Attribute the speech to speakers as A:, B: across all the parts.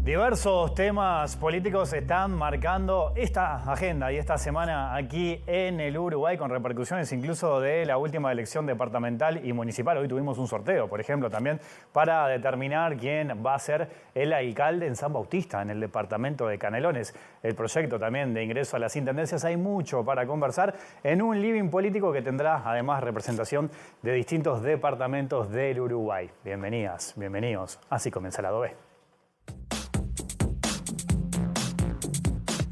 A: Diversos temas políticos están marcando esta agenda y esta semana aquí en el Uruguay, con repercusiones incluso de la última elección departamental y municipal. Hoy tuvimos un sorteo, por ejemplo, también para determinar quién va a ser el alcalde en San Bautista, en el departamento de Canelones. El proyecto también de ingreso a las intendencias. Hay mucho para conversar en un living político que tendrá además representación de distintos departamentos del Uruguay. Bienvenidas, bienvenidos. Así comienza la B.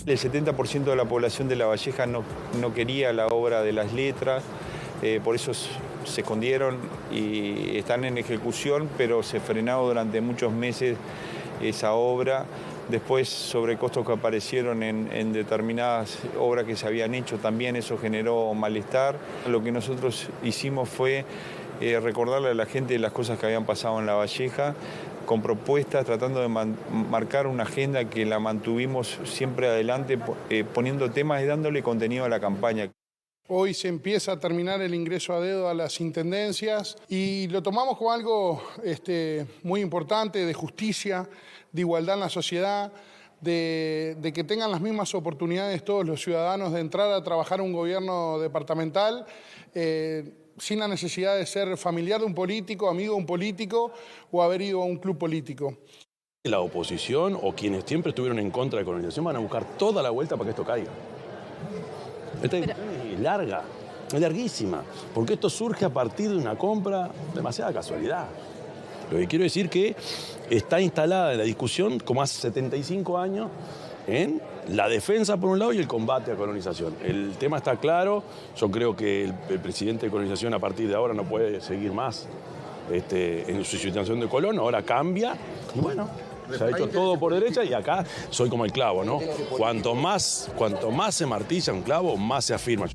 B: El 70% de la población de La Valleja no quería la obra de las letras, por eso se escondieron y están en ejecución, pero se frenó durante muchos meses esa obra. Después, sobrecostos que aparecieron en determinadas obras que se habían hecho, también eso generó malestar. Lo que nosotros hicimos fue recordarle a la gente las cosas que habían pasado en La Valleja, con propuestas, tratando de marcar una agenda que la mantuvimos siempre adelante, poniendo temas y dándole contenido a la campaña.
C: Hoy se empieza a terminar el ingreso a dedo a las intendencias y lo tomamos como algo muy importante, de justicia, de igualdad en la sociedad, de que tengan las mismas oportunidades todos los ciudadanos de entrar a trabajar un gobierno departamental, sin la necesidad de ser familiar de un político, amigo de un político o haber ido a un club político.
D: La oposición o quienes siempre estuvieron en contra de la colonización van a buscar toda la vuelta para que esto caiga. Esta discusión es larga, es larguísima, porque esto surge a partir de una compra, demasiada casualidad. Lo que quiero decir que está instalada en la discusión, como hace 75 años, en la defensa por un lado y el combate a la colonización. El tema está claro, yo creo que el presidente de colonización a partir de ahora no puede seguir más en su situación de colono, ahora cambia y bueno, se ha hecho todo por derecha y acá soy como el clavo, ¿no? Cuanto más se martilla un clavo, más se afirma.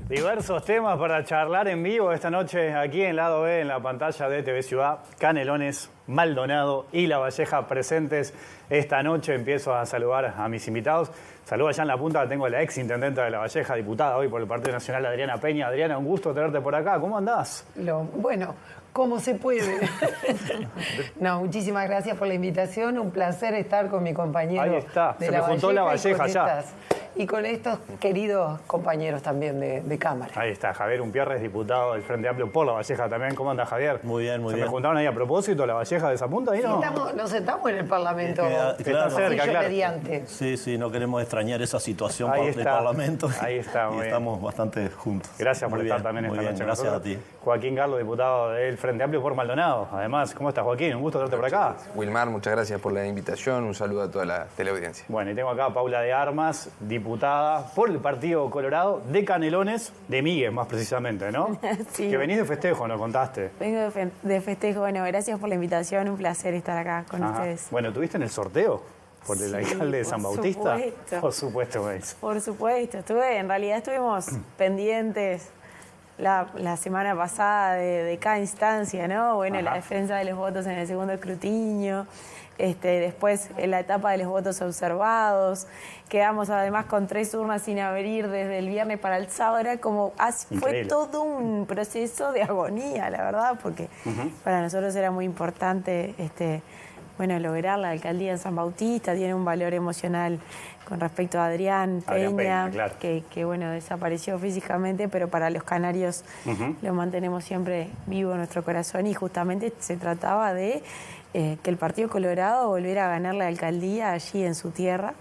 A: Diversos temas para charlar en vivo esta noche aquí en Lado B, en la pantalla de TV Ciudad. Canelones, Maldonado y La Valleja presentes esta noche. Empiezo a saludar a mis invitados. Saludo allá en la punta, tengo a la ex intendenta de La Valleja, diputada hoy por el Partido Nacional, Adriana Peña. Adriana, un gusto tenerte por acá. ¿Cómo andás?
E: Bueno, ¿cómo se puede? No, muchísimas gracias por la invitación. Un placer estar con mi compañero.
A: Ahí está, se me juntó La Valleja ya.
E: Y con estos queridos compañeros también de Cámara.
A: Ahí está, Javier Umpierres, diputado del Frente Amplio por La Valleja también. ¿Cómo anda, Javier?
F: Muy bien, muy bien.
A: ¿Se me juntaron ahí a propósito La Valleja de esa punta? ¿Ahí no?
E: Nos sentamos en el Parlamento.
A: Está cerca, claro.
E: Mediante.
F: Sí, no queremos extrañar esa situación del Parlamento.
A: Ahí está, muy
F: y
A: bien.
F: Estamos bastante juntos.
A: Gracias por estar también esta noche.
F: Gracias a ti.
A: Joaquín Garlo, diputado del Frente Amplio por Maldonado. Además, ¿cómo estás, Joaquín? Un gusto tenerte por acá.
G: Wilmar, muchas gracias por la invitación. Un saludo a toda la teleaudiencia.
A: Bueno, y tengo acá a Paula de Armas, diputada por el Partido Colorado de Canelones, de Miguel más precisamente, ¿no?
H: Sí.
A: Que venís de festejo, ¿nos contaste?
H: Vengo de festejo. Bueno, gracias por la invitación. Un placer estar acá con ustedes.
A: Bueno, ¿tuviste en el sorteo por el alcalde de San Bautista?
H: Supuesto.
A: Por supuesto, Mace.
H: Por supuesto. En realidad estuvimos pendientes la semana pasada de cada instancia, ¿no? Bueno, la defensa de los votos en el segundo escrutinio. Después en la etapa de los votos observados, quedamos además con 3 urnas sin abrir desde el viernes para el sábado. Era como, fue todo un proceso de agonía, la verdad, porque para nosotros era muy importante lograr la alcaldía en San Bautista. Tiene un valor emocional con respecto a Adrián Peña,
A: claro.
H: que desapareció físicamente, pero para los canarios lo mantenemos siempre vivo en nuestro corazón, y justamente se trataba de que el Partido Colorado volviera a ganar la alcaldía allí en su tierra.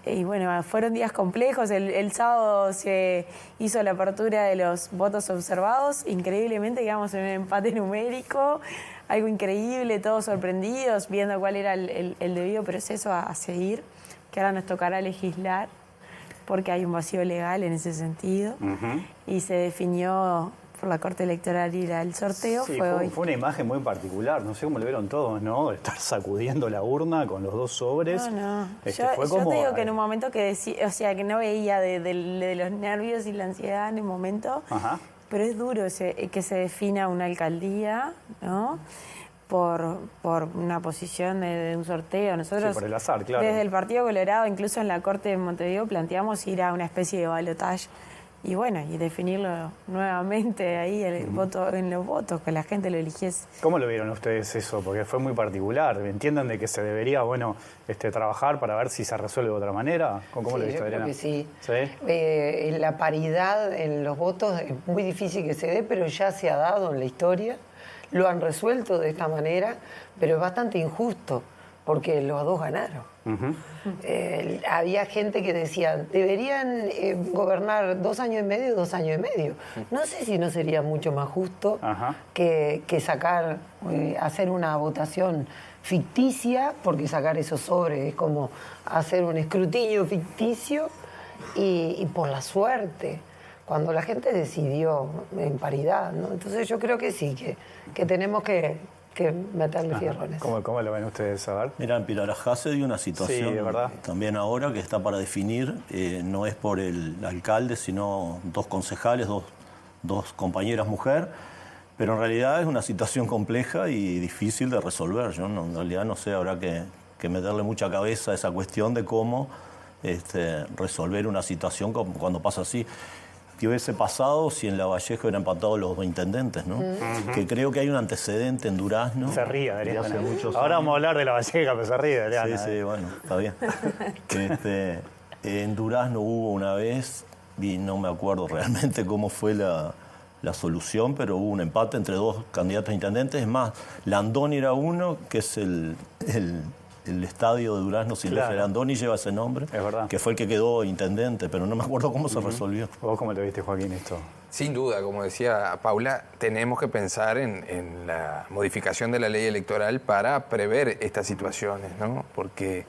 H: Y bueno, fueron días complejos. El sábado se hizo la apertura de los votos observados. Increíblemente quedamos en un empate numérico, algo increíble, todos sorprendidos, viendo cuál era el debido proceso a seguir, que ahora nos tocará legislar, porque hay un vacío legal en ese sentido. Y se definió por la Corte Electoral ir al sorteo.
A: Sí,
H: fue hoy.
A: Fue una imagen muy particular, no sé cómo lo vieron todos, ¿no? De estar sacudiendo la urna con los 2 sobres.
H: No.
A: Fue como...
H: Yo te digo que en un momento que que no veía de los nervios y la ansiedad en el momento, pero es duro que se defina una alcaldía, ¿no? Por una posición de un sorteo. Nosotros,
A: por el azar, claro.
H: Desde el Partido Colorado, incluso en la Corte de Montevideo, planteamos ir a una especie de balotaje y bueno, y definirlo nuevamente ahí en los votos, que la gente lo eligiese.
A: ¿Cómo lo vieron ustedes eso? Porque fue muy particular. ¿Entienden de que se debería, trabajar para ver si se resuelve de otra manera? ¿Cómo lo viste, Adriana?
E: Creo que sí.
A: ¿Sí?
E: La paridad en los votos es muy difícil que se dé, pero ya se ha dado en la historia. Lo han resuelto de esta manera, pero es bastante injusto, porque los dos ganaron. Había gente que decía, deberían gobernar 2 años y medio, 2 años y medio. No sé si no sería mucho más justo que sacar, hacer una votación ficticia, porque sacar esos sobres es como hacer un escrutinio ficticio y por la suerte, cuando la gente decidió en paridad, ¿no? Entonces yo creo que sí, que tenemos que meterle fierrones.
A: ¿Cómo lo ven ustedes, a ver?
F: Mira, en Pirarajá se dio una situación también ahora que está para definir, no es por el alcalde, sino 2 concejales, dos compañeras mujer, pero en realidad es una situación compleja y difícil de resolver. Yo en realidad no sé, habrá que meterle mucha cabeza a esa cuestión de cómo resolver una situación cuando pasa así. ¿Qué hubiese pasado si en Lavalleja hubieran empatado los 2 intendentes, ¿no? Que creo que hay un antecedente en Durazno.
A: Se ríe, Adriana. Ahora vamos a hablar de Lavalleja, pero se ríe, Adriana.
F: Sí, bueno, está bien. En Durazno hubo una vez, y no me acuerdo realmente cómo fue la solución, pero hubo un empate entre 2 candidatos a intendentes. Es más, Landoni era uno, que es el estadio de Durazno, Silvestre Landoni lleva ese nombre,
A: es verdad,
F: que fue el que quedó intendente, pero no me acuerdo cómo se resolvió.
A: ¿Vos cómo lo viste, Joaquín, esto?
G: Sin duda, como decía Paula, tenemos que pensar en la modificación de la ley electoral para prever estas situaciones, ¿no? Porque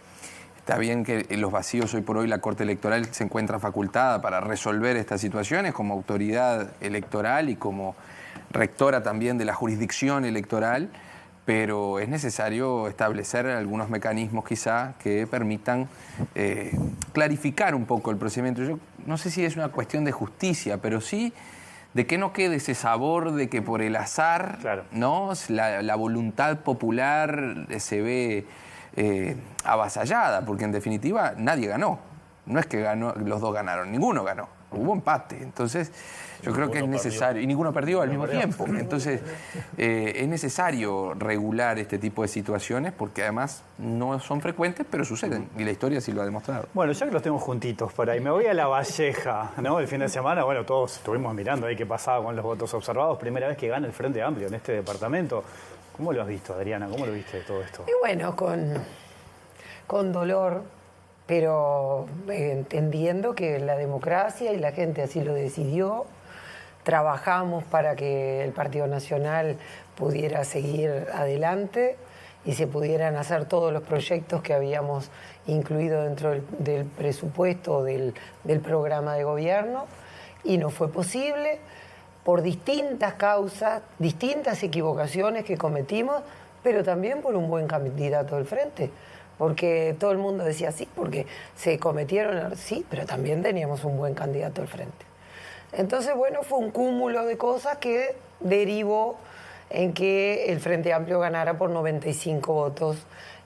G: está bien que en los vacíos hoy por hoy la Corte Electoral se encuentra facultada para resolver estas situaciones como autoridad electoral y como rectora también de la jurisdicción electoral, pero es necesario establecer algunos mecanismos quizá que permitan clarificar un poco el procedimiento. Yo no sé si es una cuestión de justicia, pero sí de que no quede ese sabor de que por el azar, ¿no? La voluntad popular se ve avasallada, porque en definitiva nadie ganó. No es que los 2 ganaron, ninguno ganó, hubo empate. Entonces yo creo que es necesario, y ninguno perdió al mismo tiempo. Entonces es necesario regular este tipo de situaciones, porque además no son frecuentes, pero suceden, y la historia sí lo ha demostrado.
A: Bueno, ya que los tengo juntitos por ahí, me voy a Lavalleja, ¿no? El fin de semana, bueno, todos estuvimos mirando ahí qué pasaba con los votos observados. Primera vez que gana el Frente Amplio en este departamento. ¿Cómo lo has visto, Adriana? ¿Cómo lo viste todo esto?
E: Y bueno, con dolor, pero entendiendo que la democracia y la gente así lo decidió. Trabajamos para que el Partido Nacional pudiera seguir adelante y se pudieran hacer todos los proyectos que habíamos incluido dentro del presupuesto del programa de gobierno, y no fue posible por distintas causas, distintas equivocaciones que cometimos, pero también por un buen candidato del frente. Porque todo el mundo decía sí, porque se cometieron, sí, pero también teníamos un buen candidato al frente. Entonces, bueno, fue un cúmulo de cosas que derivó en que el Frente Amplio ganara por 95 votos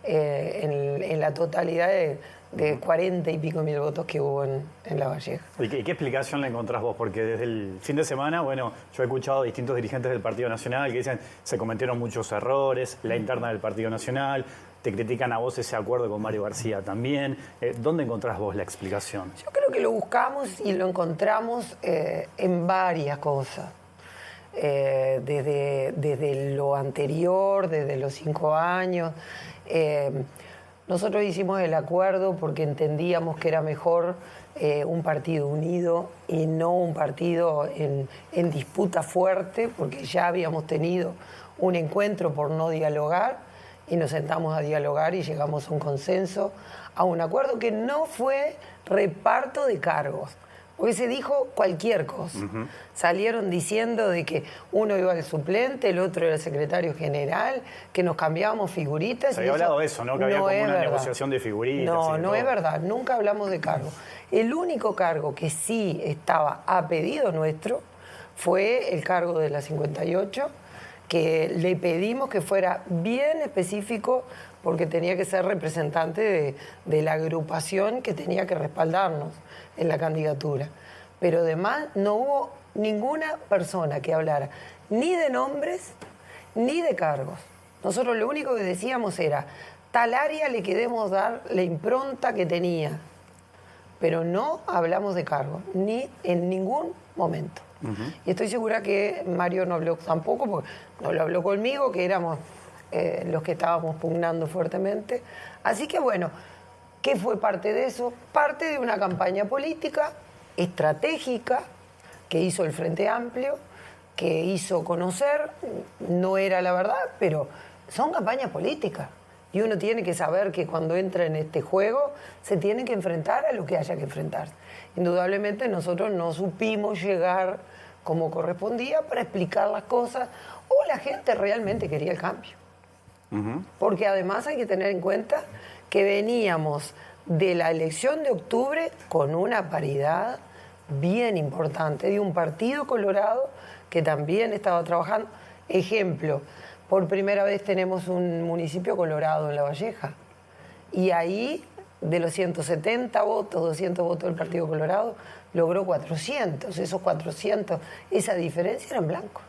E: en la totalidad de 40 y pico mil votos que hubo en Lavalleja.
A: ¿Y qué explicación le encontrás vos? Porque desde el fin de semana, bueno, yo he escuchado a distintos dirigentes del Partido Nacional que dicen se cometieron muchos errores, la interna del Partido Nacional, te critican a vos ese acuerdo con Mario García también. ¿Dónde encontrás vos la explicación?
E: Yo creo que lo buscamos y lo encontramos en varias cosas. Desde lo anterior, desde los 5 años. Nosotros hicimos el acuerdo porque entendíamos que era mejor un partido unido y no un partido en disputa fuerte, porque ya habíamos tenido un encuentro por no dialogar y nos sentamos a dialogar y llegamos a un consenso, a un acuerdo que no fue reparto de cargos. Porque se dijo cualquier cosa. Salieron diciendo de que uno iba al suplente, el otro era el secretario general, que nos cambiábamos figuritas.
A: Se había hablado de eso, ¿no? Que había como una negociación de figuritas.
E: No es verdad, nunca hablamos de cargo. El único cargo que sí estaba a pedido nuestro fue el cargo de la 58, que le pedimos que fuera bien específico porque tenía que ser representante de la agrupación que tenía que respaldarnos en la candidatura. pero además no hubo ninguna persona que hablara ni de nombres ni de cargos. Nosotros lo único que decíamos era, tal área le queremos dar la impronta que tenía, pero no hablamos de cargos, ni en ningún momento. Y estoy segura que Mario no habló tampoco, porque no lo habló conmigo, que éramos los que estábamos pugnando fuertemente. Así que bueno, ¿qué fue parte de eso? Parte de una campaña política estratégica que hizo el Frente Amplio, que hizo conocer, no era la verdad, pero son campañas políticas. Y uno tiene que saber que cuando entra en este juego se tiene que enfrentar a lo que haya que enfrentarse. Indudablemente nosotros no supimos llegar como correspondía para explicar las cosas, o la gente realmente quería el cambio. Porque además hay que tener en cuenta que veníamos de la elección de octubre con una paridad bien importante, de un partido colorado que también estaba trabajando. Ejemplo, por primera vez tenemos un municipio colorado en La Valleja, y ahí, de los 170 votos, 200 votos del Partido Colorado, logró 400. Esos 400, esa diferencia era en blanco.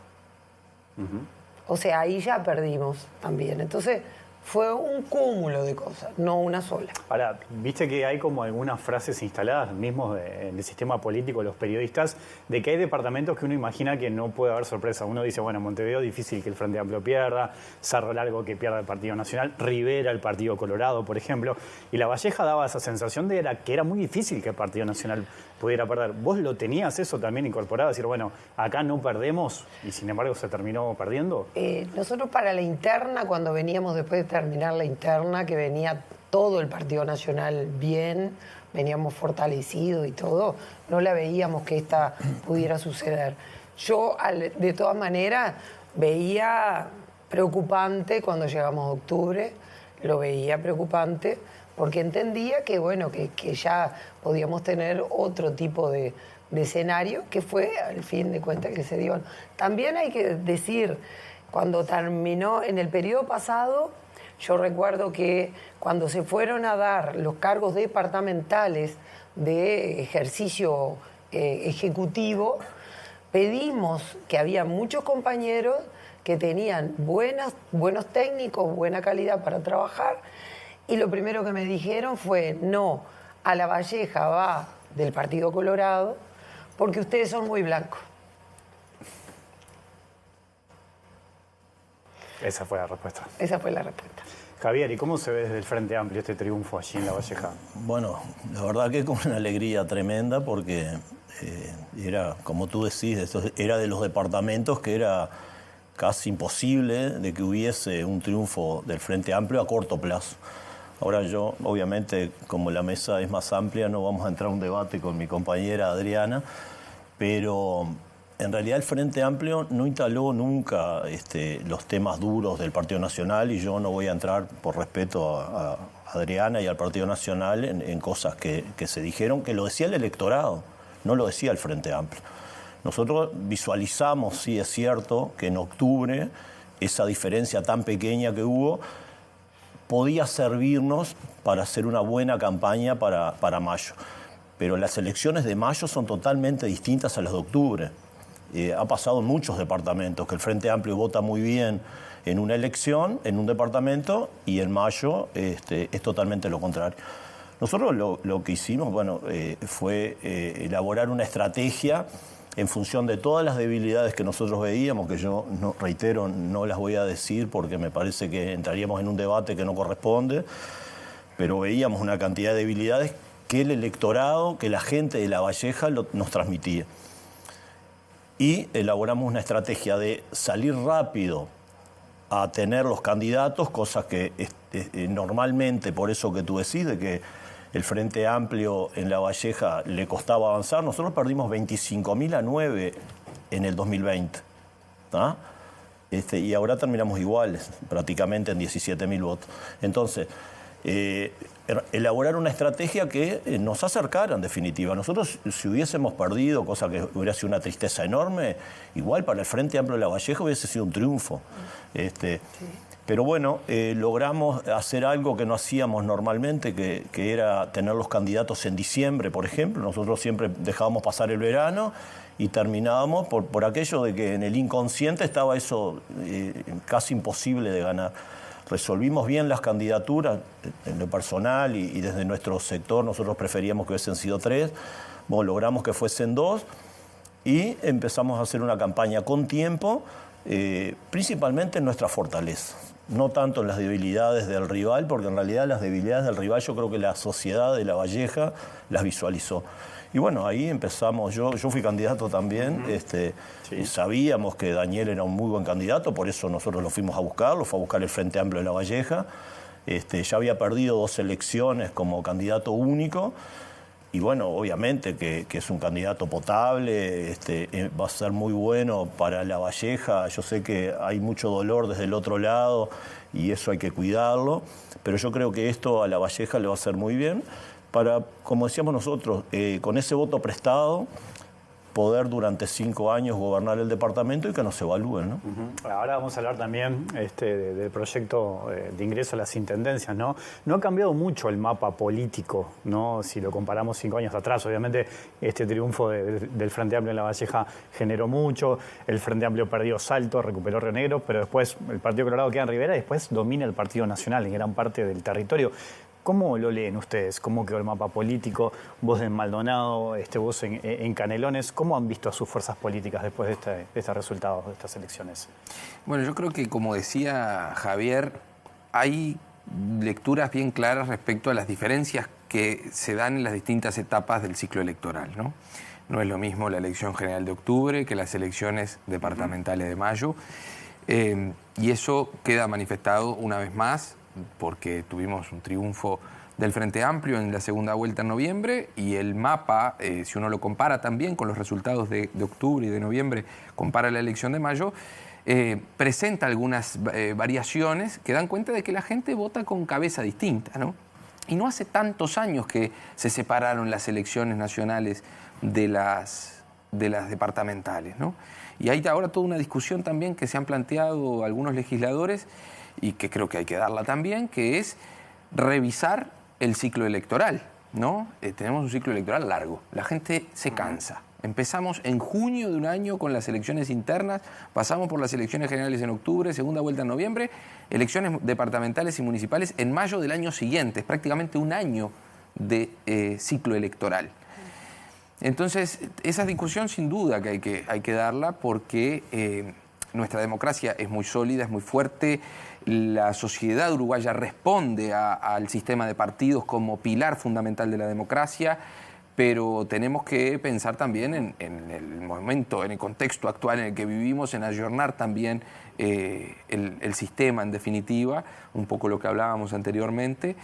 E: O sea, ahí ya perdimos también. Entonces, fue un cúmulo de cosas, no una sola.
A: Ahora, viste que hay como algunas frases instaladas mismos en el sistema político, los periodistas, de que hay departamentos que uno imagina que no puede haber sorpresa. Uno dice, bueno, Montevideo difícil que el Frente Amplio pierda, Cerro Largo que pierda el Partido Nacional, Rivera el Partido Colorado, por ejemplo. Y La Valleja daba esa sensación de que era muy difícil que el Partido Nacional pudiera perder. ¿Vos lo tenías eso también incorporado? Decir, bueno, acá no perdemos, y sin embargo se terminó perdiendo.
E: Nosotros para la interna, cuando veníamos después de terminar la interna, que venía todo el Partido Nacional bien, veníamos fortalecidos y todo, no la veíamos que esta pudiera suceder. Yo, de todas maneras, veía preocupante cuando llegamos a octubre, lo veía preocupante, porque entendía que, bueno, que ya podíamos tener otro tipo de escenario, que fue, al fin de cuentas, que se dio. También hay que decir, cuando terminó, en el periodo pasado, yo recuerdo que cuando se fueron a dar los cargos departamentales de ejercicio ejecutivo, pedimos que había muchos compañeros que tenían buenos técnicos, buena calidad para trabajar, y lo primero que me dijeron fue, no, a La Valleja va del Partido Colorado porque ustedes son muy blancos.
A: Esa fue la respuesta.
E: Esa fue la respuesta.
A: Javier, ¿y cómo se ve desde el Frente Amplio este triunfo allí en La Valleja?
F: Bueno, la verdad que con una alegría tremenda, porque era, como tú decís, era de los departamentos que era casi imposible de que hubiese un triunfo del Frente Amplio a corto plazo. Ahora yo, obviamente, como la mesa es más amplia, no vamos a entrar a un debate con mi compañera Adriana, pero en realidad el Frente Amplio no instaló nunca los temas duros del Partido Nacional, y yo no voy a entrar, por respeto a Adriana y al Partido Nacional, en cosas que se dijeron, que lo decía el electorado, no lo decía el Frente Amplio. Nosotros visualizamos, sí es cierto, que en octubre esa diferencia tan pequeña que hubo podía servirnos para hacer una buena campaña para mayo. Pero las elecciones de mayo son totalmente distintas a las de octubre. Ha pasado en muchos departamentos que el Frente Amplio vota muy bien en una elección, en un departamento, y en mayo es totalmente lo contrario. Nosotros lo que hicimos, bueno, fue elaborar una estrategia en función de todas las debilidades que nosotros veíamos, que yo, reitero, no las voy a decir porque me parece que entraríamos en un debate que no corresponde, pero veíamos una cantidad de debilidades que el electorado, que la gente de La Valleja nos transmitía. Y elaboramos una estrategia de salir rápido a tener los candidatos, cosas que normalmente, por eso que tú decís, de que el Frente Amplio en La Valleja le costaba avanzar. Nosotros perdimos 25.000 a 9 en el 2020. ¿Ah? Y ahora terminamos iguales, prácticamente en 17.000 votos. Entonces, elaborar una estrategia que nos acercara, en definitiva. Nosotros, si hubiésemos perdido, cosa que hubiera sido una tristeza enorme, igual para el Frente Amplio de La Valleja hubiese sido un triunfo. Pero bueno, logramos hacer algo que no hacíamos normalmente, que era tener los candidatos en diciembre, por ejemplo. Nosotros siempre dejábamos pasar el verano y terminábamos por aquello de que en el inconsciente estaba eso casi imposible de ganar. Resolvimos bien las candidaturas en lo personal y desde nuestro sector nosotros preferíamos que hubiesen sido 3. Bueno, logramos que fuesen 2 y empezamos a hacer una campaña con tiempo, principalmente en nuestras fortalezas. No tanto en las debilidades del rival, porque en realidad las debilidades del rival yo creo que la sociedad de La Valleja las visualizó. Y bueno, ahí empezamos, yo fui candidato también, sabíamos que Daniel era un muy buen candidato, por eso nosotros lo fuimos a buscar, lo fue a buscar el Frente Amplio de La Valleja. Ya había perdido 2 elecciones como candidato único, y bueno, obviamente que es un candidato potable, va a ser muy bueno para La Valleja. Yo sé que hay mucho dolor desde el otro lado y eso hay que cuidarlo, pero yo creo que esto a La Valleja le va a hacer muy bien para, como decíamos nosotros, con ese voto prestado, poder durante 5 años gobernar el departamento y que nos evalúen, ¿no?
A: Ahora vamos a hablar también del proyecto de ingreso a las intendencias, ¿no? No ha cambiado mucho el mapa político, ¿no? Si lo comparamos 5 años atrás. Obviamente este triunfo del Frente Amplio en La Valleja generó mucho, el Frente Amplio perdió Salto, recuperó Río Negro, pero después el Partido Colorado queda en Rivera y después domina el Partido Nacional en gran parte del territorio. ¿Cómo lo leen ustedes? ¿Cómo quedó el mapa político? Vos en Maldonado, vos en Canelones. ¿Cómo han visto a sus fuerzas políticas después de estos resultados, de estas elecciones?
G: Bueno, yo creo que, como decía Javier, hay lecturas bien claras respecto a las diferencias que se dan en las distintas etapas del ciclo electoral, ¿no? No es lo mismo la elección general de octubre que las elecciones departamentales de mayo. Y eso queda manifestado una vez más, porque tuvimos un triunfo del Frente Amplio en la segunda vuelta en noviembre, y el mapa, si uno lo compara también con los resultados de octubre y de noviembre, compara la elección de mayo, presenta algunas variaciones que dan cuenta de que la gente vota con cabeza distinta, ¿no? Y no hace tantos años que se separaron las elecciones nacionales de las departamentales, ¿no? Y hay ahora toda una discusión también que se han planteado algunos legisladores, y que creo que hay que darla también, que es revisar el ciclo electoral, ¿no? Tenemos un ciclo electoral largo, la gente se cansa. Empezamos en junio de un año con las elecciones internas, pasamos por las elecciones generales en octubre, segunda vuelta en noviembre, elecciones departamentales y municipales en mayo del año siguiente. Es prácticamente un año de ciclo electoral. Entonces, esa discusión sin duda que hay que darla, porque nuestra democracia es muy sólida, es muy fuerte. La sociedad uruguaya responde al sistema de partidos como pilar fundamental de la democracia, pero tenemos que pensar también en el momento, en el contexto actual en el que vivimos, en ayornar también el sistema, en definitiva, un poco lo que hablábamos anteriormente,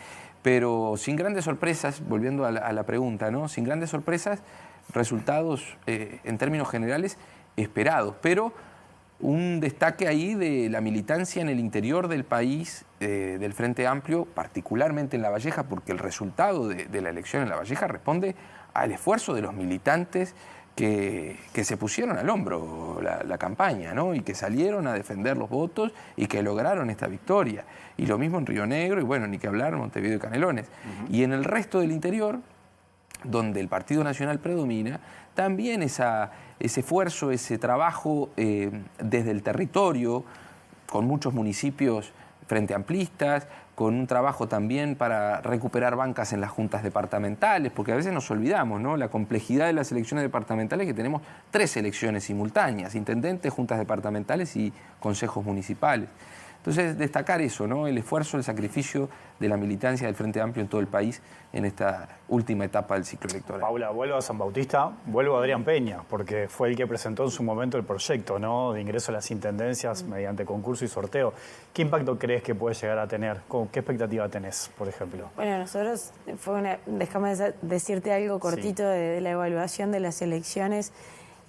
G: pero sin grandes sorpresas, volviendo a la pregunta, ¿no? Sin grandes sorpresas, resultados en términos generales esperados, pero un destaque ahí de la militancia en el interior del país, del Frente Amplio, particularmente en La Valleja, porque el resultado de la elección en La Valleja responde al esfuerzo de los militantes que se pusieron al hombro la campaña, ¿no? Y que salieron a defender los votos y que lograron esta victoria. Y lo mismo en Río Negro, y bueno, ni que hablar, Montevideo y Canelones. Y en el resto del interior, donde el Partido Nacional predomina, también ese esfuerzo, ese trabajo desde el territorio, con muchos municipios frente amplistas, con un trabajo también para recuperar bancas en las juntas departamentales, porque a veces nos olvidamos, ¿no? La complejidad de las elecciones departamentales, que tenemos 3 elecciones simultáneas: intendentes, juntas departamentales y consejos municipales. Entonces, destacar eso, ¿no? El esfuerzo, el sacrificio de la militancia del Frente Amplio en todo el país en esta última etapa del ciclo electoral.
A: Paula, vuelvo a San Bautista, vuelvo a Adrián Peña, porque fue el que presentó en su momento el proyecto, ¿no?, de ingreso a las intendencias mediante concurso y sorteo. ¿Qué impacto crees que puede llegar a tener? ¿Qué expectativa tenés, por ejemplo?
H: Bueno, nosotros, déjame decirte algo cortito de la evaluación de las elecciones,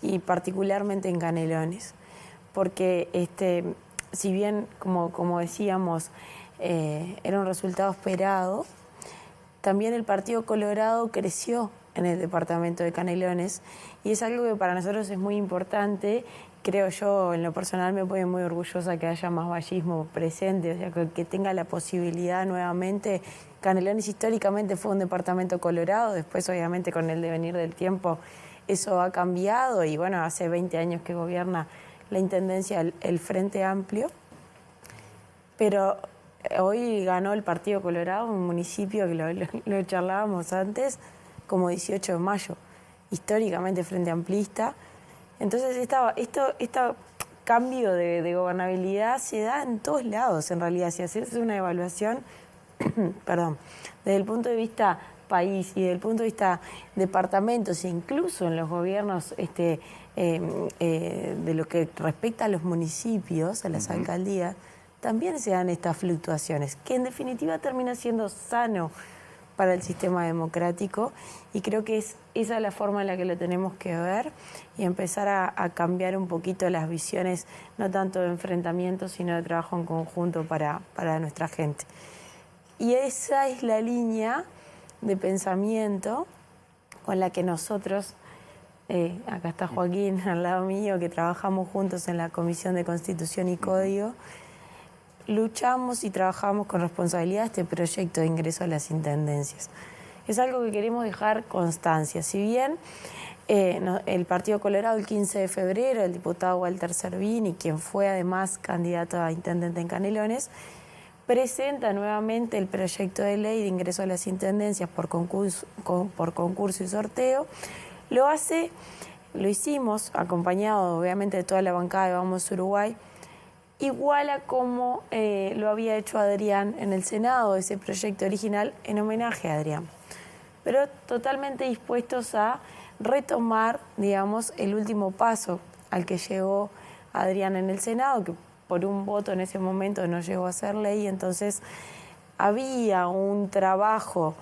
H: y particularmente en Canelones, porque si bien, como decíamos, era un resultado esperado, también el Partido Colorado creció en el departamento de Canelones y es algo que para nosotros es muy importante. Creo yo, en lo personal, me pone muy orgullosa que haya más vallismo presente, o sea, que tenga la posibilidad nuevamente. Canelones históricamente fue un departamento colorado, después obviamente con el devenir del tiempo eso ha cambiado y bueno, hace 20 años que gobierna la Intendencia el Frente Amplio, pero hoy ganó el Partido Colorado, un municipio que lo charlábamos antes, como 18 de mayo, históricamente Frente Amplista. Entonces este cambio de gobernabilidad se da en todos lados, en realidad. Si haces una evaluación, perdón, desde el punto de vista país y desde el punto de vista departamentos e incluso en los gobiernos de lo que respecta a los municipios, a las alcaldías, también se dan estas fluctuaciones, que en definitiva termina siendo sano para el sistema democrático y creo que esa es la forma en la que lo tenemos que ver y empezar a cambiar un poquito las visiones, no tanto de enfrentamiento, sino de trabajo en conjunto para nuestra gente. Y esa es la línea de pensamiento con la que nosotros, acá está Joaquín al lado mío, que trabajamos juntos en la Comisión de Constitución y Código, luchamos y trabajamos con responsabilidad este proyecto de ingreso a las intendencias. Es algo que queremos dejar constancia. Si bien el Partido Colorado el 15 de febrero, el diputado Walter Cervini, quien fue además candidato a intendente en Canelones, presenta nuevamente el proyecto de ley de ingreso a las intendencias por concurso y sorteo. Lo hicimos acompañado obviamente de toda la bancada de Vamos Uruguay, igual a como lo había hecho Adrián en el Senado, ese proyecto original, en homenaje a Adrián. Pero totalmente dispuestos a retomar, digamos, el último paso al que llegó Adrián en el Senado, que por un voto en ese momento no llegó a ser ley, entonces había un trabajo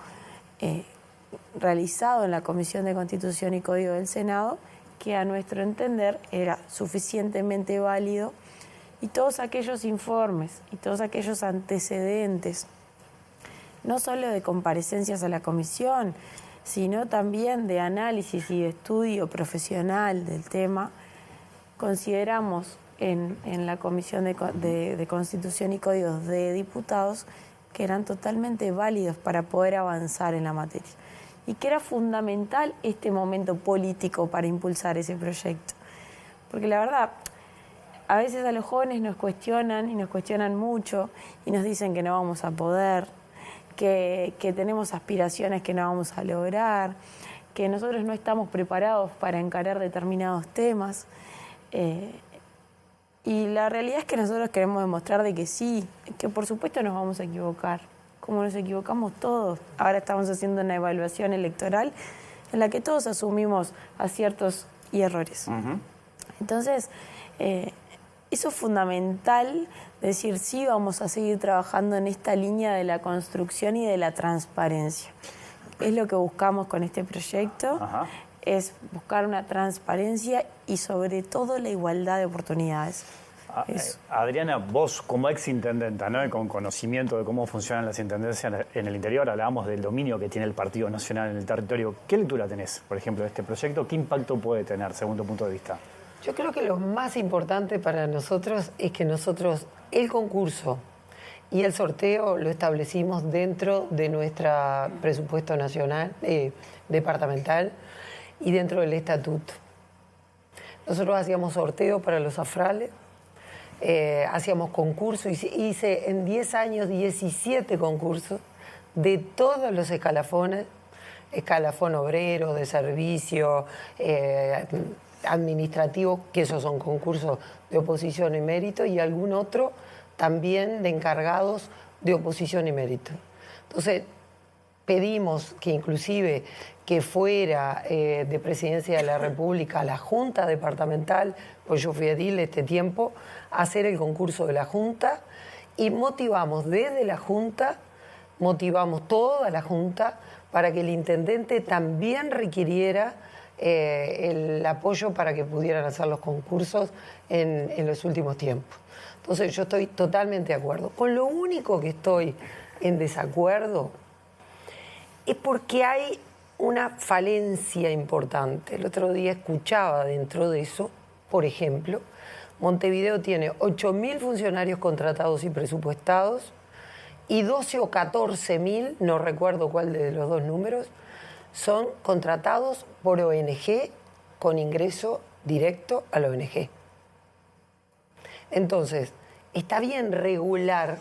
H: realizado en la Comisión de Constitución y Código del Senado que a nuestro entender era suficientemente válido y todos aquellos informes y todos aquellos antecedentes, no solo de comparecencias a la comisión, sino también de análisis y de estudio profesional del tema, consideramos en la Comisión de Constitución y Códigos de Diputados que eran totalmente válidos para poder avanzar en la materia y que era fundamental este momento político para impulsar ese proyecto. Porque la verdad, a veces a los jóvenes nos cuestionan y nos cuestionan mucho y nos dicen que no vamos a poder, que tenemos aspiraciones que no vamos a lograr, que nosotros no estamos preparados para encarar determinados temas. Y la realidad es que nosotros queremos demostrar de que sí, que por supuesto nos vamos a equivocar, como nos equivocamos todos. Ahora estamos haciendo una evaluación electoral en la que todos asumimos aciertos y errores. Entonces, eso es fundamental, decir sí, vamos a seguir trabajando en esta línea de la construcción y de la transparencia. Es lo que buscamos con este proyecto. Es buscar una transparencia y sobre todo la igualdad de oportunidades.
A: Adriana, vos como ex-intendenta, ¿no? Y con conocimiento de cómo funcionan las intendencias en el interior, hablábamos del dominio que tiene el Partido Nacional en el territorio. ¿Qué lectura tenés, por ejemplo, de este proyecto? ¿Qué impacto puede tener, según tu punto de vista?
E: Yo creo que lo más importante para nosotros es que nosotros el concurso y el sorteo lo establecimos dentro de nuestro presupuesto nacional, departamental, y dentro del estatuto. Nosotros hacíamos sorteo para los afrales, hacíamos concursos, hice en 10 años 17 concursos de todos los escalafones, escalafón obrero, de servicio, administrativo, que esos son concursos de oposición y mérito, y algún otro también de encargados de oposición y mérito. Entonces, pedimos que inclusive que fuera de Presidencia de la República la Junta Departamental, pues yo fui edil este tiempo, a hacer el concurso de la Junta y motivamos desde la Junta, motivamos toda la Junta para que el intendente también requiriera el apoyo para que pudieran hacer los concursos en los últimos tiempos. Entonces yo estoy totalmente de acuerdo. Con lo único que estoy en desacuerdo es porque hay una falencia importante. El otro día escuchaba dentro de eso, por ejemplo, Montevideo tiene 8.000 funcionarios contratados y presupuestados y 12 o 14.000, no recuerdo cuál de los dos números, son contratados por ONG con ingreso directo a la ONG. Entonces, está bien regular,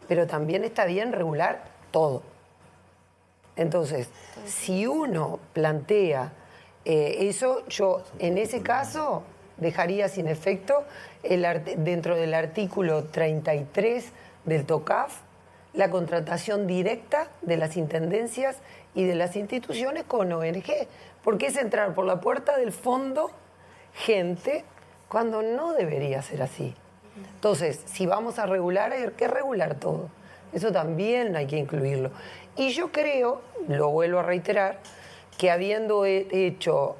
E: pero también está bien regular todo. Entonces, si uno plantea eso, yo en ese caso dejaría sin efecto dentro del artículo 33 del TOCAF la contratación directa de las intendencias y de las instituciones con ONG, porque es entrar por la puerta del fondo gente cuando no debería ser así. Entonces, si vamos a regular, hay que regular todo. Eso también hay que incluirlo. Y yo creo, lo vuelvo a reiterar, que habiendo hecho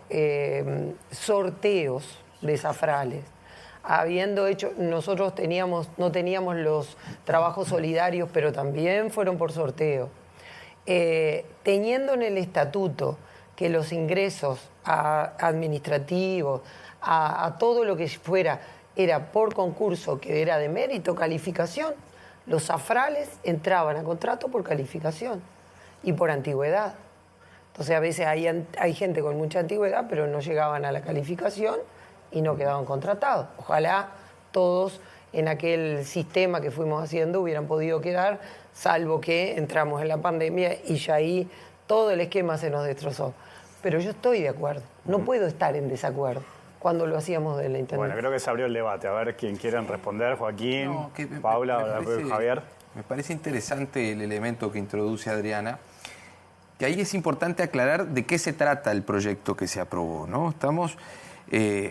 E: sorteos de Zafrales, habiendo hecho, nosotros no teníamos los trabajos solidarios, pero también fueron por sorteo, teniendo en el estatuto que los ingresos administrativos, a todo lo que fuera, era por concurso, que era de mérito, calificación, los Zafrales entraban a contrato por calificación y por antigüedad. Entonces a veces hay gente con mucha antigüedad, pero no llegaban a la calificación y no quedaban contratados. Ojalá todos en aquel sistema que fuimos haciendo hubieran podido quedar, salvo que entramos en la pandemia y ya ahí todo el esquema se nos destrozó. Pero yo estoy de acuerdo, no puedo estar en desacuerdo cuando lo hacíamos de la Intendencia.
A: Bueno, creo que se abrió el debate. A ver quién quieren responder, Joaquín, Paula, Javier.
G: Me parece interesante el elemento que introduce Adriana, que ahí es importante aclarar de qué se trata el proyecto que se aprobó, ¿no? Estamos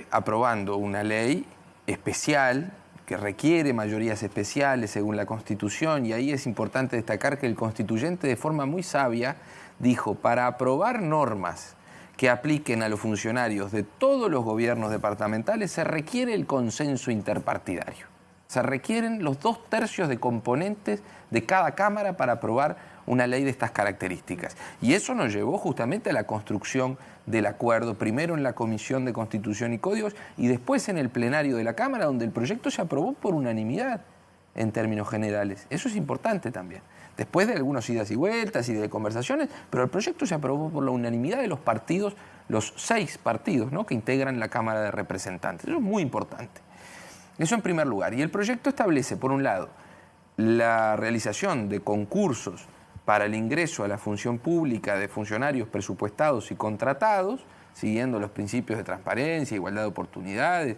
G: aprobando una ley especial que requiere mayorías especiales según la Constitución, y ahí es importante destacar que el constituyente de forma muy sabia dijo, para aprobar normas que apliquen a los funcionarios de todos los gobiernos departamentales se requiere el consenso interpartidario. Se requieren los 2/3 de componentes de cada Cámara para aprobar una ley de estas características. Y eso nos llevó justamente a la construcción del acuerdo, primero en la Comisión de Constitución y Códigos y después en el plenario de la Cámara, donde el proyecto se aprobó por unanimidad en términos generales. Eso es importante también. Después de algunas idas y vueltas y de conversaciones, pero el proyecto se aprobó por la unanimidad de los partidos, los 6 partidos, ¿no?, que integran la Cámara de Representantes. Eso es muy importante. Eso en primer lugar. Y el proyecto establece, por un lado, la realización de concursos para el ingreso a la función pública de funcionarios presupuestados y contratados, siguiendo los principios de transparencia, igualdad de oportunidades,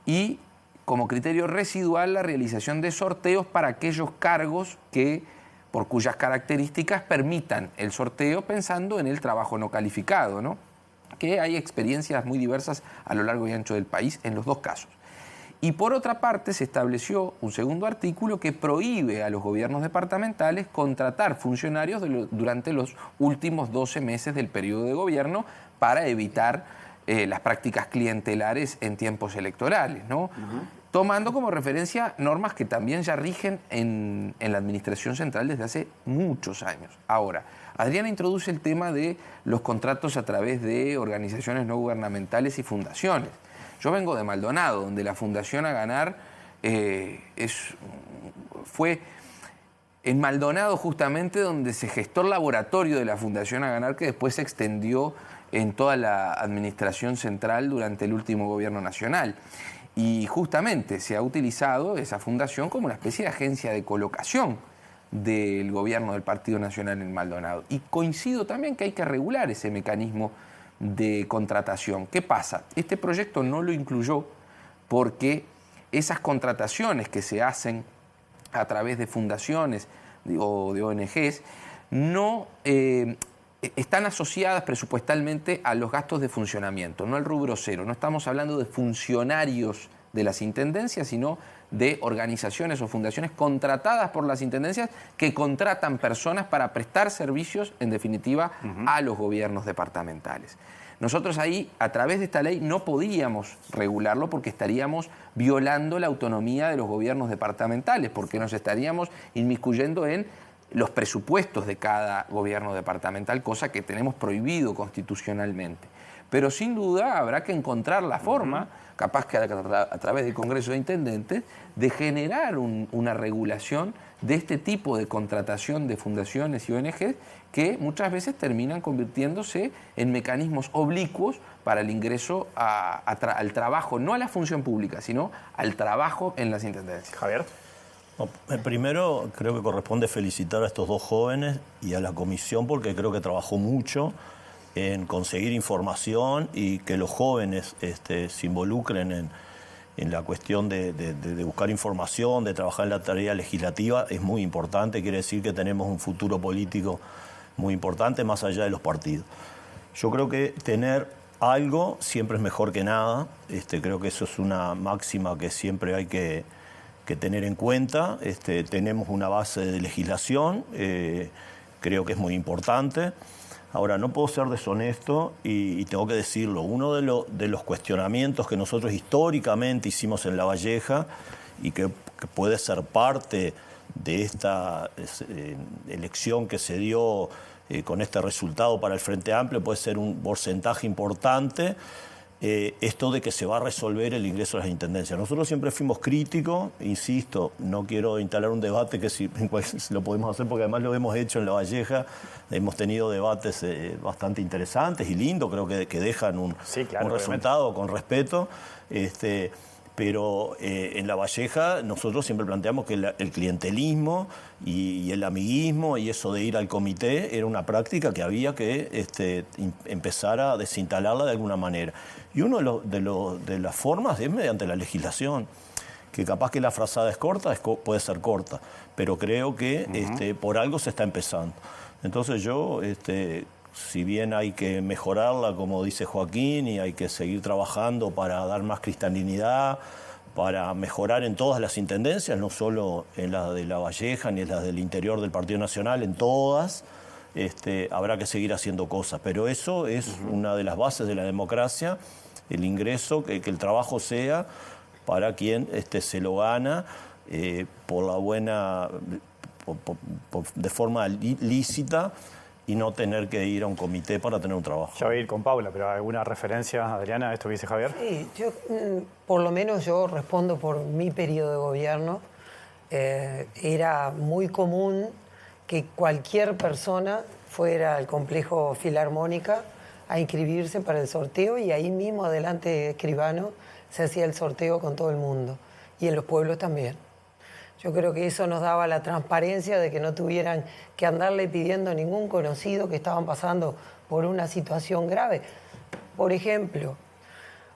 G: y como criterio residual la realización de sorteos para aquellos cargos por cuyas características permitan el sorteo pensando en el trabajo no calificado, ¿no?, que hay experiencias muy diversas a lo largo y ancho del país en los dos casos. Y por otra parte se estableció un segundo artículo que prohíbe a los gobiernos departamentales contratar funcionarios durante los últimos 12 meses del periodo de gobierno para evitar las prácticas clientelares en tiempos electorales, ¿no? Tomando como referencia normas que también ya rigen en la Administración Central desde hace muchos años. Ahora, Adriana introduce el tema de los contratos a través de organizaciones no gubernamentales y fundaciones. Yo vengo de Maldonado, donde la Fundación A Ganar fue en Maldonado justamente donde se gestó el laboratorio de la Fundación A Ganar, que después se extendió en toda la administración central durante el último gobierno nacional. Y justamente se ha utilizado esa fundación como una especie de agencia de colocación del gobierno del Partido Nacional en Maldonado. Y coincido también que hay que regular ese mecanismo de contratación. ¿Qué pasa? Este proyecto no lo incluyó porque esas contrataciones que se hacen a través de fundaciones o de ONGs no están asociadas presupuestalmente a los gastos de funcionamiento, no al rubro cero. No estamos hablando de funcionarios de las intendencias, sino de organizaciones o fundaciones contratadas por las intendencias que contratan personas para prestar servicios, en definitiva, a los gobiernos departamentales. Nosotros ahí, a través de esta ley, no podíamos regularlo porque estaríamos violando la autonomía de los gobiernos departamentales, porque nos estaríamos inmiscuyendo en los presupuestos de cada gobierno departamental, cosa que tenemos prohibido constitucionalmente. Pero sin duda habrá que encontrar la forma, capaz que a través del Congreso de Intendentes, de generar una regulación de este tipo de contratación de fundaciones y ONGs que muchas veces terminan convirtiéndose en mecanismos oblicuos para el ingreso al trabajo, no a la función pública, sino al trabajo en las intendencias.
A: Javier.
F: No, primero creo que corresponde felicitar a estos dos jóvenes y a la comisión porque creo que trabajó mucho en conseguir información y que los jóvenes se involucren en la cuestión de buscar información, de trabajar en la tarea legislativa, es muy importante. Quiere decir que tenemos un futuro político muy importante más allá de los partidos. Yo creo que tener algo siempre es mejor que nada. Creo que eso es una máxima que siempre hay que tener en cuenta. Tenemos una base de legislación, creo que es muy importante. Ahora, no puedo ser deshonesto y tengo que decirlo. Uno de los cuestionamientos que nosotros históricamente hicimos en Lavalleja y que puede ser parte de esta elección que se dio con este resultado para el Frente Amplio, puede ser un porcentaje importante, esto de que se va a resolver el ingreso a las intendencias. Nosotros siempre fuimos críticos, insisto, no quiero instalar un debate que si lo podemos hacer porque además lo hemos hecho en Lavalleja, hemos tenido debates bastante interesantes y lindos, creo que dejan un resultado con respeto, pero en Lavalleja nosotros siempre planteamos que el clientelismo y el amiguismo y eso de ir al comité era una práctica que había que empezar a desinstalarla de alguna manera. Y una de las formas es mediante la legislación, que capaz que la frazada es corta, puede ser corta, pero creo que por algo se está empezando. Entonces yo, si bien hay que mejorarla, como dice Joaquín, y hay que seguir trabajando para dar más cristalinidad, para mejorar en todas las intendencias, no solo en las de Lavalleja ni en las del interior del Partido Nacional, en todas, habrá que seguir haciendo cosas. Pero eso es una de las bases de la democracia, el ingreso, que el trabajo sea para quien se lo gana por la buena, de forma lícita, y no tener que ir a un comité para tener un trabajo.
A: Ya voy a ir con Paula, pero ¿alguna referencia, Adriana, a esto que dice Javier?
E: Sí, por lo menos yo respondo por mi periodo de gobierno. Era muy común que cualquier persona fuera al complejo Filarmónica a inscribirse para el sorteo y ahí mismo, adelante de escribano, se hacía el sorteo con todo el mundo. Y en los pueblos también. Yo creo que eso nos daba la transparencia de que no tuvieran que andarle pidiendo a ningún conocido que estaban pasando por una situación grave. Por ejemplo,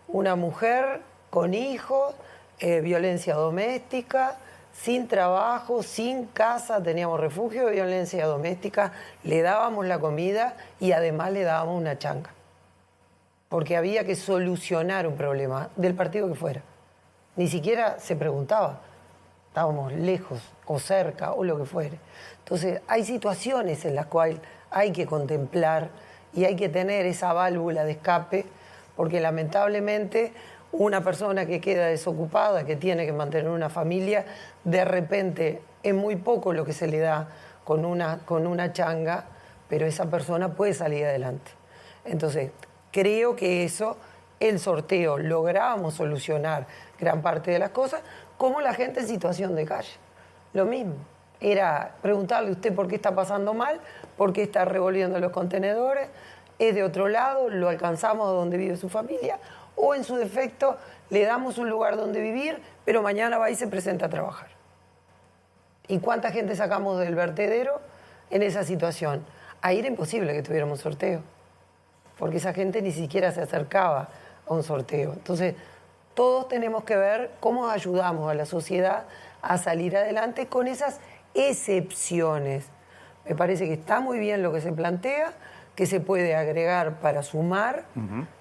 E: una mujer con hijos, violencia doméstica, sin trabajo, sin casa, teníamos refugio de violencia doméstica, le dábamos la comida y además le dábamos una changa. Porque había que solucionar un problema del partido que fuera. Ni siquiera se preguntaba. Estábamos lejos o cerca o lo que fuere. Entonces, hay situaciones en las cuales hay que contemplar y hay que tener esa válvula de escape, porque lamentablemente una persona que queda desocupada, que tiene que mantener una familia, de repente es muy poco lo que se le da con una changa, pero esa persona puede salir adelante. Entonces, creo que el sorteo, lográbamos solucionar gran parte de las cosas, como la gente en situación de calle. Lo mismo, era preguntarle a usted por qué está pasando mal, por qué está revolviendo los contenedores, es de otro lado, lo alcanzamos donde vive su familia, o en su defecto le damos un lugar donde vivir, pero mañana va y se presenta a trabajar. ¿Y cuánta gente sacamos del vertedero en esa situación? Ahí era imposible que tuviéramos sorteo, porque esa gente ni siquiera se acercaba a un sorteo. Entonces, todos tenemos que ver cómo ayudamos a la sociedad a salir adelante con esas excepciones. Me parece que está muy bien lo que se plantea, que se puede agregar para sumar,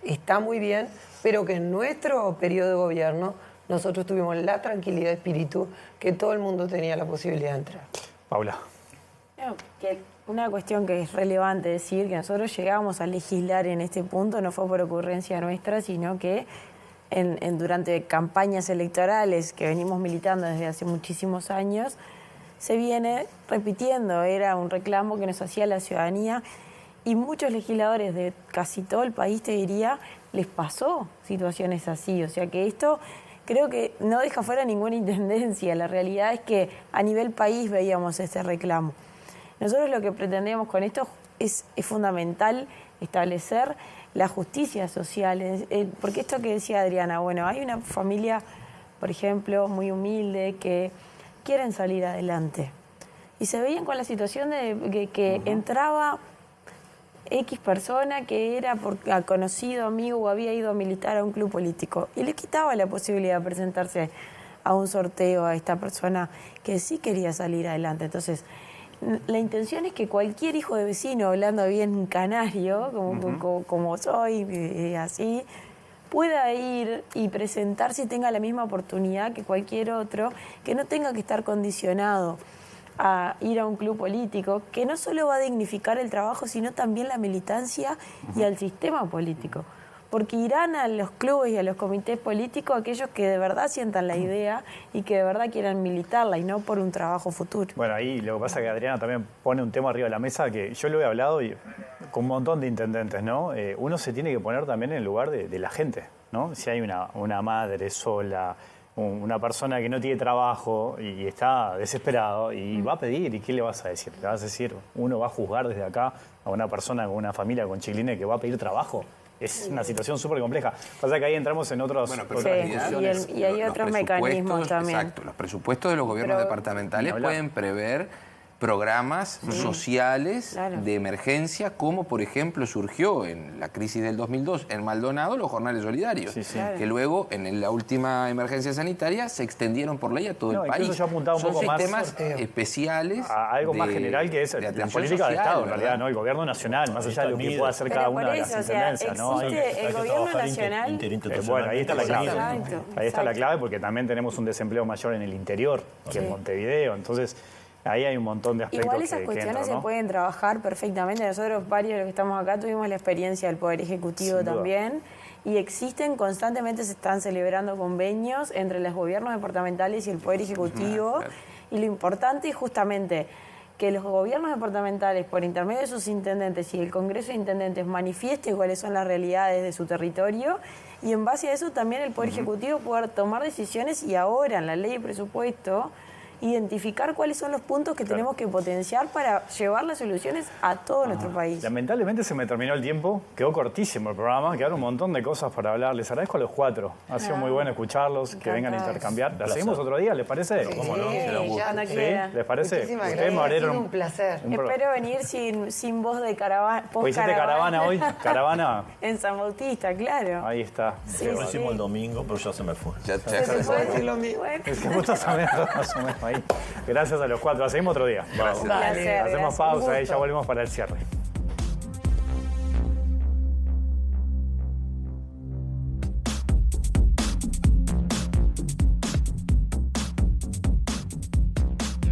E: está muy bien, pero que en nuestro periodo de gobierno nosotros tuvimos la tranquilidad de espíritu que todo el mundo tenía la posibilidad de entrar.
A: Paula.
H: Que una cuestión que es relevante decir, que nosotros llegamos a legislar en este punto, no fue por ocurrencia nuestra, sino que durante campañas electorales que venimos militando desde hace muchísimos años, se viene repitiendo, era un reclamo que nos hacía la ciudadanía y muchos legisladores de casi todo el país, te diría, les pasó situaciones así. O sea que esto creo que no deja fuera ninguna intendencia. La realidad es que a nivel país veíamos este reclamo. Nosotros lo que pretendemos con esto es fundamental establecer la justicia social, porque esto que decía Adriana, bueno, hay una familia, por ejemplo, muy humilde que quieren salir adelante y se veían con la situación de que entraba X persona que era conocido, amigo o había ido a militar a un club político y le quitaba la posibilidad de presentarse a un sorteo a esta persona que sí quería salir adelante. Entonces, la intención es que cualquier hijo de vecino, hablando bien canario, como soy, así, pueda ir y presentarse y tenga la misma oportunidad que cualquier otro, que no tenga que estar condicionado a ir a un club político, que no solo va a dignificar el trabajo, sino también la militancia y al sistema político. Porque irán a los clubes y a los comités políticos aquellos que de verdad sientan la idea y que de verdad quieran militarla y no por un trabajo futuro.
A: Bueno, ahí lo que pasa es que Adriana también pone un tema arriba de la mesa que yo lo he hablado con un montón de intendentes, ¿no? Uno se tiene que poner también en el lugar de la gente, ¿no? Si hay una madre sola, una persona que no tiene trabajo y está desesperado y va a pedir, ¿y qué le vas a decir? ¿Le vas a decir, uno va a juzgar desde acá a una persona con una familia con chiquilines que va a pedir trabajo? Es una situación súper compleja. Pasa que ahí entramos en otras
H: discusiones. Y hay otros mecanismos también.
G: Exacto. Los presupuestos de los gobiernos departamentales pueden prever programas sociales de emergencia, como por ejemplo surgió en la crisis del 2002 en Maldonado los jornales solidarios, que luego en la última emergencia sanitaria se extendieron por ley a todo el país.
A: Yo apuntaba un poco
G: más
A: más
G: especiales
A: a algo más general, que es la política de Estado, en realidad, ¿no? El gobierno nacional, más allá de lo que pueda hacer cada una de las intendencias, ¿no?
H: El gobierno nacional.
A: Bueno, ahí está la clave. Ahí está la clave, porque también tenemos un desempleo mayor en el interior que en Montevideo, entonces ahí hay un montón de aspectos.
H: Igual esas cuestiones se pueden trabajar perfectamente. Nosotros, varios de los que estamos acá, tuvimos la experiencia del Poder Ejecutivo también. Y existen, constantemente se están celebrando convenios entre los gobiernos departamentales y el Poder Ejecutivo. Y lo importante es justamente que los gobiernos departamentales, por intermedio de sus intendentes y el Congreso de Intendentes, manifiesten cuáles son las realidades de su territorio. Y en base a eso también el Poder Ejecutivo pueda tomar decisiones y ahora en la ley de presupuesto identificar cuáles son los puntos que tenemos que potenciar para llevar las soluciones a todo nuestro país.
A: Lamentablemente se me terminó el tiempo, quedó cortísimo el programa, quedaron un montón de cosas para hablar. Les agradezco a los cuatro, ha sido muy bueno escucharlos, que vengan a intercambiar. ¿La seguimos otro día, les parece?
E: ¿Cómo no?
A: ¿Les parece?
E: Muchísimas gracias, un placer.
H: Espero venir sin voz de caravana.
A: ¿Hiciste caravana hoy? ¿Caravana?
H: En San Bautista, claro.
A: Ahí está.
F: Lo hicimos el domingo, pero ya se me fue.
H: ¿Se puede decir lo mismo?
A: Es que justo también más o menos ahí. Gracias a los cuatro. Hacemos otro día.
G: Gracias.
A: Hacemos pausa y ya volvemos para el cierre.